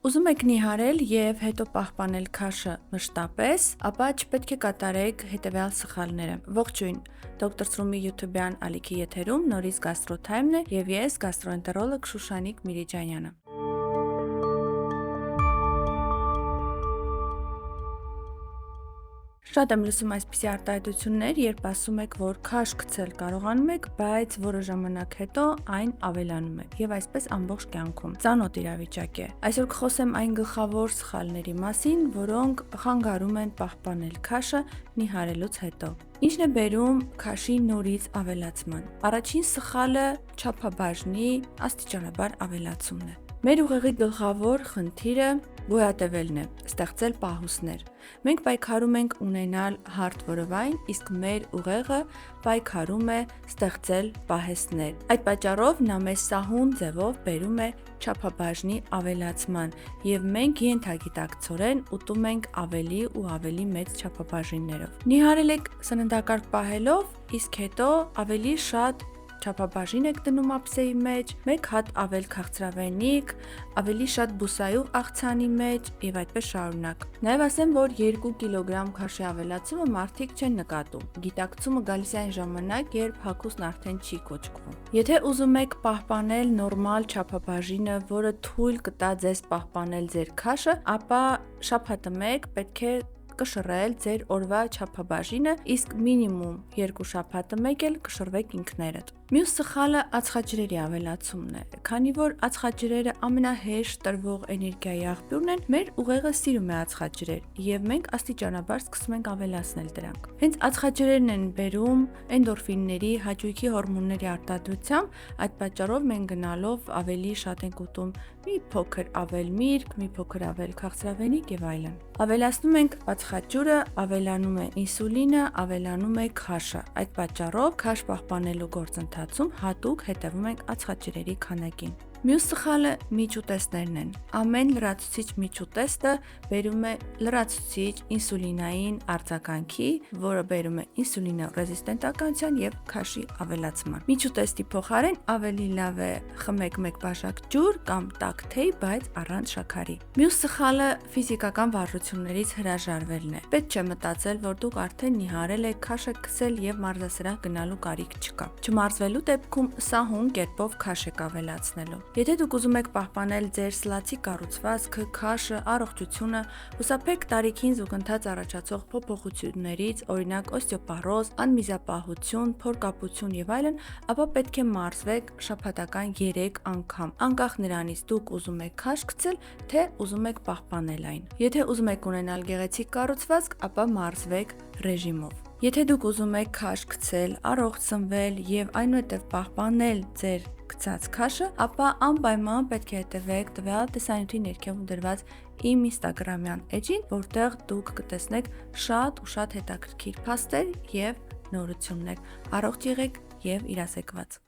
Ուզում եք նիհարել և հետո պահպանել քաշը մշտապես, ապա չպետք է կատարեք հետևյալ սխալները։ Ողջույն, Դոկտոր Սրումի յութուբյան ալիքի եթերում նորից Գաստրոթայմն է և ես գաստրոենտերոլոգ Շուշանիկ Միրիջանյանը։ Շատ եմ լսում այսպիսի արտահայտություններ, երբ ասում եք, որ քաշ գցել կարողանում եք, բայց որոշ ժամանակ հետո այն ավելանում է և այսպես ամբողջ կյանքում։ Ծանոթ իրավիճակ է։ Այսօր կխոսեմ այն գլխավոր սխալների մասին, որոնք խանգարում են պահպանել քաշը նիհարելուց հետո։ Ինչն է բերում քաշի նորից ավելացման։ Առաջին սխալը չափաբաժնի աստիճանաբար ավելացումն է։ Մեր ուղեղի գլխավոր խնդիրը գոյատևելն է, ստեղծել պահուստներ։ Մենք պայքարում ենք ունենալ հարթ որովայն, իսկ մեր ուղեղը պայքարում է ստեղծել պահեստներ։ Այդ պատճառով նա մեզ սահուն ձևով բերում է չափաբաժնի ավելացման, և մենք ենթագիտակցորեն ուտում ենք ավելի ու ավելի մեծ չափաբաժիններով։ Նիհարել եք սննդակարգ պահելով, իսկ հետո ավելի շատ չափաբաժին եք դնում ափսեի մեջ, մեկ հատ ավել քաղցրավենիք, ավելի շատ բուսայուղ աղցանի մեջ և այդպես շարունակ։ Նաև ասեմ, որ 2 կգ քաշի ավելացումը մարդիկ չեն նկատում։ Գիտակցումը գալիս է այն ժամանակ, երբ հագուստն արդեն չի կոճկվում։ Եթե ուզում եք պահպանել նորմալ չափաբաժինը, որը թույլ կտա ձեզ պահպանել ձեր քաշը, ապա շաբաթը մեկ պետք է կշռել ձեր օրվա չափաբաժինը, իսկ մինիմում 2 շաբաթը մեկ էլ կշռվեք ինքներդ։ Մյուս սխալը ածխաջրերի ավելացումն է։ Քանի որ ածխաջրերը ամենահեշտ տրվող էներգիայի աղբյուրն են, մեր ուղեղը սիրում է ածխաջրեր, և մենք աստիճանաբար սկսում ենք ավելացնել դրանք։ Հենց ածխաջրերն են բերում էնդորֆինների, հաճույքի հորմոնների արտադրությամբ, այդ պատճառով մենք գնալով ավելի շատ ենք ուտում մի փոքր ավել միրգ, մի փոքր ավել քաղցրավենիք և այլն։ Ավելացնում ենք ածխաջուրը, ավելանում է ինսուլինը, ավելանում է քաշը։ Այդ պատճառով քաշ պահպանելու գործընթացում հատուկ հետևում ենք ածխաջրերի քանակին։ Մյուս սխալը միջուտեստներն են։ Ամեն լրացուցիչ միջուտեստը բերում է լրացուցիչ ինսուլինային արձագանքի, որը բերում է ինսուլինոռեզիստենտականության և քաշի ավելացման։ Միջուտեստի փոխարեն ավելի լավ է խմեք մեկ բաժակ ջուր կամ տաք թեյ, բայց առանց շաքարի։ Մյուս սխալը ֆիզիկական վարժություններից հրաժարվելն է։ Պետք չէ մտածել, որ դուք արդեն նիհարել եք, քաշ եք գցել և մարզասրահ գնալու կարիք չկա։ Չմարզվելու դեպքում սահուն կերպով քաշ եք ավելացնելու։ Եթե դուք ուզում եք պահպանել ձեր սլացի կառուցվածքը, քաշը, առողջությունը, խուսափեք տարիքին զուգընթաց առաջացող փոփոխություններից, օրինակ օստեոպարոզ, անմիզապահություն, փորկապություն և այլն, ապա պետք է մարզվեք շաբաթական 3 անգամ, անկախ նրանից դուք ուզում եք քաշ գցել, թե ուզում եք պահպանել այն։ Եթե ուզում եք ունենալ գեղեցիկ կառուցվածք, ապա մարզվեք ռեժիմով։ Եթե դուք ուզում եք քաշ գցել, առողջ սնվել և այնուհետև պահպանել ձեր գցած քաշը, ապա անպայման պետք է հետևեք տվյալ տեսանյութի ներքևում դրված իմ ինստագրամյան էջին, որտեղ դուք կտեսնեք շատ ու շատ հետաքրքիր փաստեր և նորություններ։ Առողջ եղեք և իրազեկված։